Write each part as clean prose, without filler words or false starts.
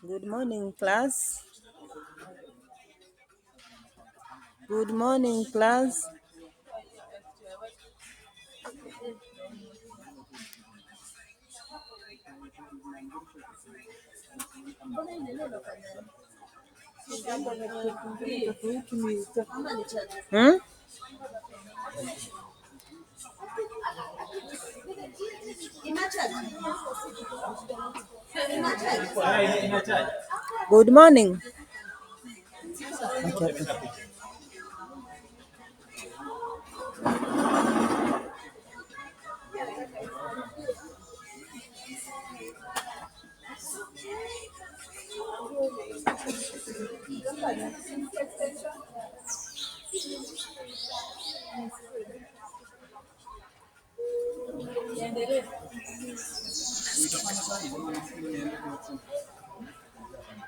Good morning, class. Good morning, class. Hmm? Good morning. Okay.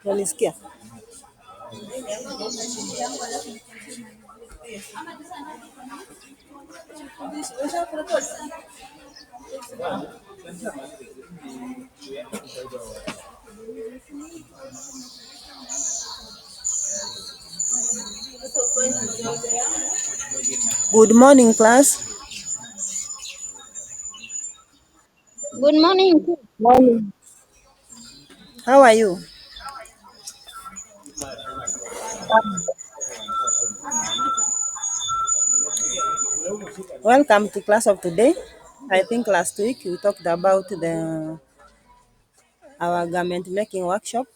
Unanisikia? Good morning, class. Good morning. Morning. How are you? Welcome to class of today. I think last week we talked about our garment making workshop,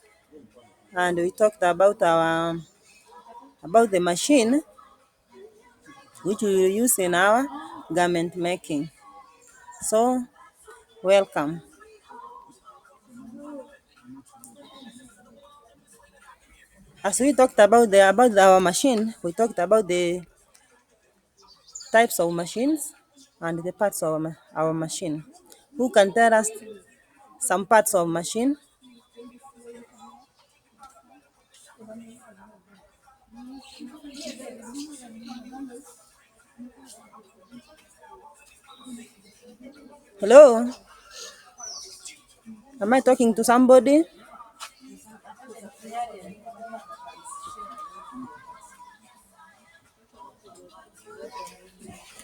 and we talked about the machine which we will use in our garment making. So welcome. As we talked about our machine, we talked about the types of machines and the parts of our machine. Who can tell us some parts of machine? Hello? Am I talking to somebody?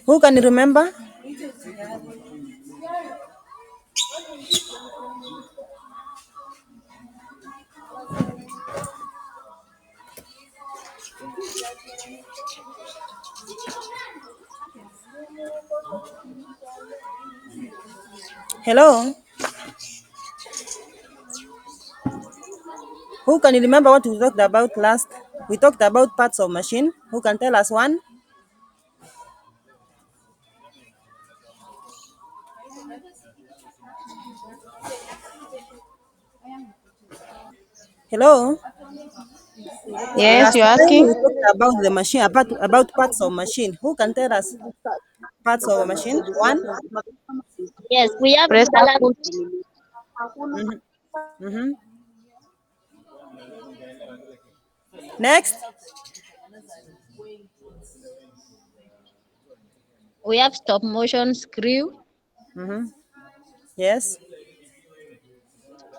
Who can remember? Hello? Who can remember what we talked about last? We talked about parts of machine. Who can tell us one? Hello? Yes, Last you're time asking? we talked about the machine, about parts of machine. Who can tell us parts of a machine? One? Yes, we have Pressure color. foot. Mm-hmm. Mm-hmm. Next? We have stop motion screw, Mm-hmm. Yes.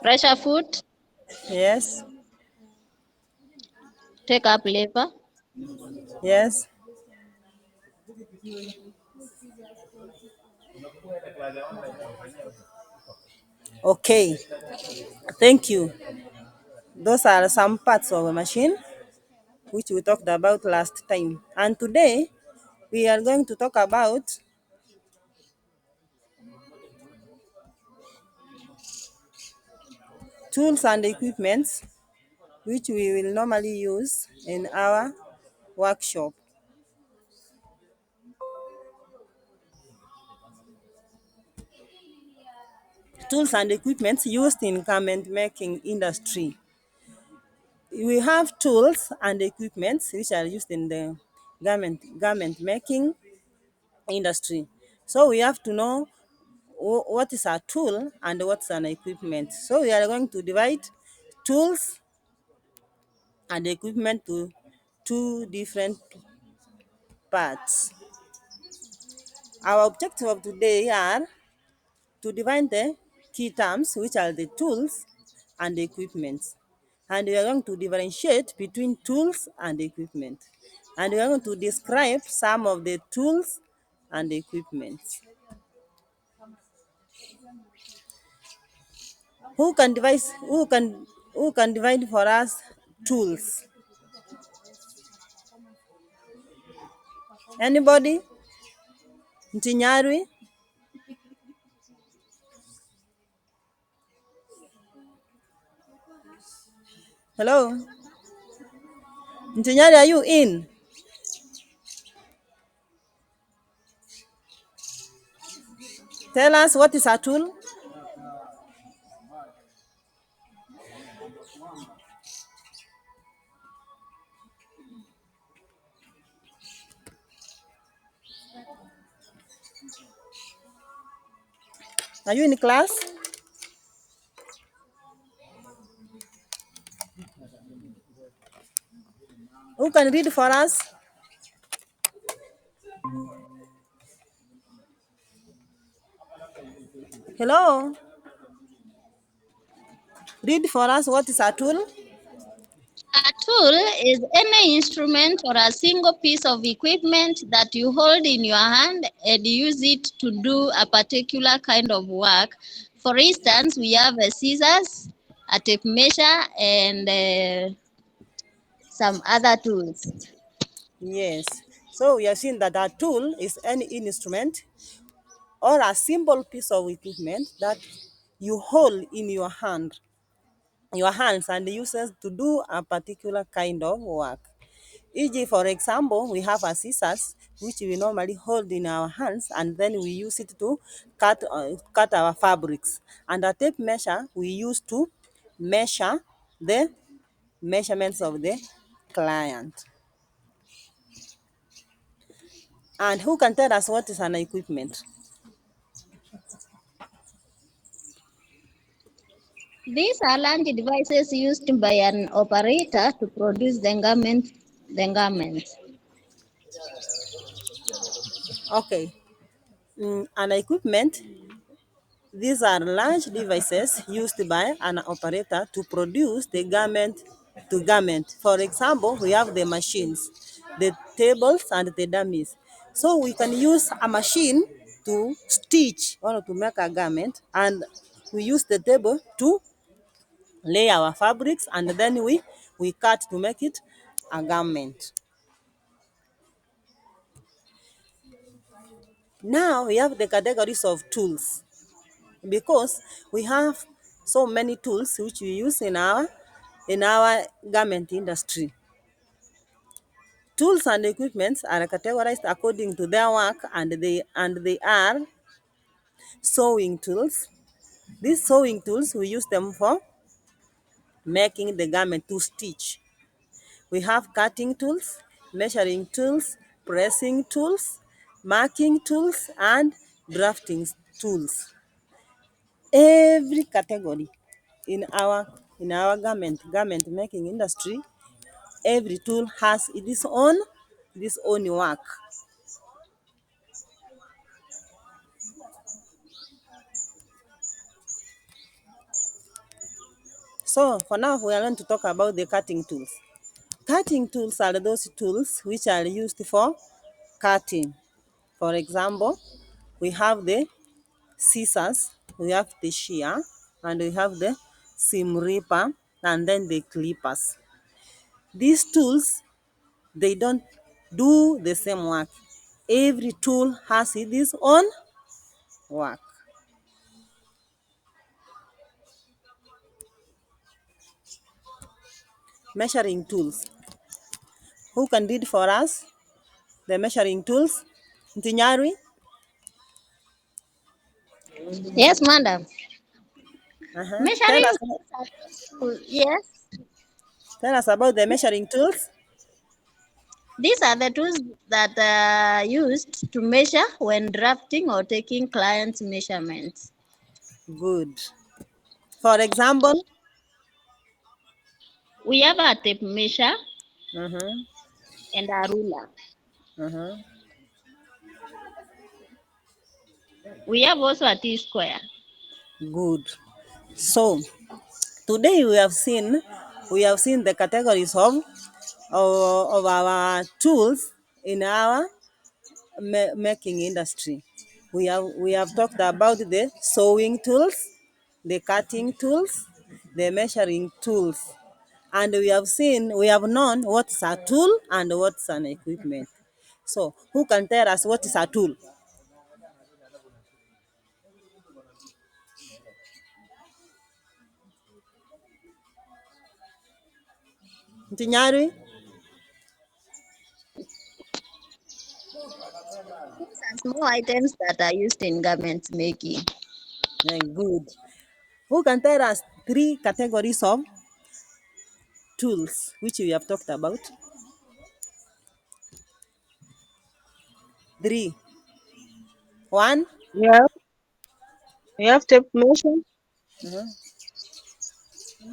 pressure foot, Yes. take up lever, Yes. Okay. Thank you. Those are some parts of a machine which we talked about last time. And today we are going to talk about tools and equipments which we will normally use in our workshop. Tools and equipments used in garment making industry. We have tools and equipments which are used in the garment making industry. So we have to know what is a tool and what's an equipment. So we are going to divide tools and equipment to two different parts. Our objective of today are to define the key terms which are the tools and the equipment. and we are going to differentiate between tools and equipment. And we are going to describe some of the tools and equipment. Who can divide for us tools? Anybody? Ntinyarwi? Hello? Ntinyarwi, are you in? Tell us what is a tool? Are you in class? Who can read for us? Hello? Read for us what is a tool? A tool is any instrument or a single piece of equipment that you hold in your hand and use it to do a particular kind of work. For instance, we have a scissors, a tape measure, and some other tools. Yes. So we have seen that a tool is any instrument or a simple piece of equipment that you hold in your hands and uses to do a particular kind of work. E.g., for example, we have a scissors which we normally hold in our hands and then we use it to cut our fabrics. And a tape measure we use to measure the measurements of the client. And who can tell us what is an equipment? These are large devices used by an operator to produce the garment. The garments. Okay. An equipment, these are large devices used by an operator to produce the garment to garment. For example, we have the machines, the tables, and the dummies. So we can use a machine to stitch or to make a garment, and we use the table to lay our fabrics, and then we cut to make it a garment. Now we have the categories of tools, because we have so many tools which we use in our garment industry. Tools and equipments are categorized according to their work, and they are sewing tools. These sewing tools, we use them for making the garment to stitch. We have cutting tools, measuring tools, pressing tools, marking tools, and drafting tools. Every category in our garment making industry, every tool has its own work. So for now we are going to talk about the cutting tools. Cutting tools are those tools which are used for cutting. For example, we have the scissors, we have the shear, and we have the seam ripper, and then the clippers. These tools, they don't do the same work. Every tool has its own work. Measuring tools. Who can read for us the measuring tools? Ntinyarwi? Yes, madam. Tell Measuring us, tools are yes. tell us about the measuring tools. These are the tools that are used to measure when drafting or taking clients' measurements. Good. For example, We have a tape measure uh-huh, and a ruler. uh-huh. We have also a T-square. Good. So today we have seen We have seen the categories of our tools in our making industry. We have talked about the sewing tools, the cutting tools, the measuring tools, and we have known what's a tool and what's an equipment. So who can tell us what is a tool? Ntinyari? Tools are small items that are used in garment making. Good. Who can tell us three categories of tools which we have talked about? Three. One. We have tape measure, Uh-huh.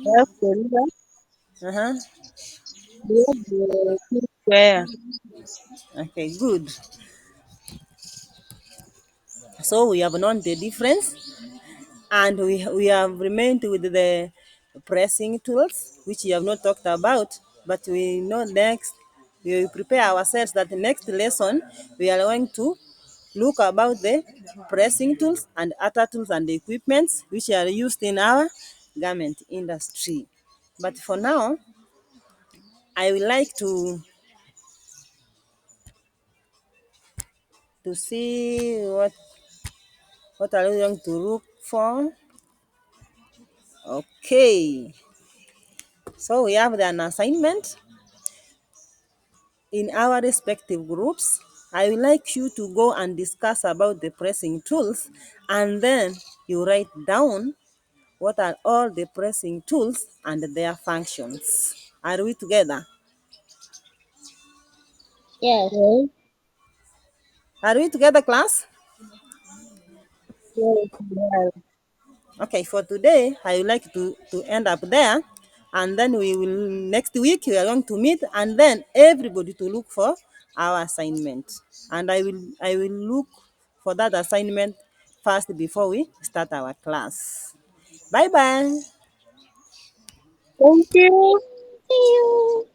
we have the ruler, Uh-huh. we have the key square. Okay, good. So we have known the difference, and we have remained with the pressing tools, which we have not talked about, but we know next, we will prepare ourselves that the next lesson we are going to look about the pressing tools and other tools and equipments which are used in our garment industry. But for now, I would like to see what are we going to look for. Okay, so we have an assignment in our respective groups. I would like you to go and discuss about the pressing tools, and then you write down what are all the pressing tools and their functions. Are we together? Yes. Yes, Are we together, class? yes, yes. Okay, for today, I would like to end up there. And then we will, next week, we are going to meet, and then everybody to look for our assignment. And I will look for that assignment first before we start our class. Bye bye. Thank you. See you.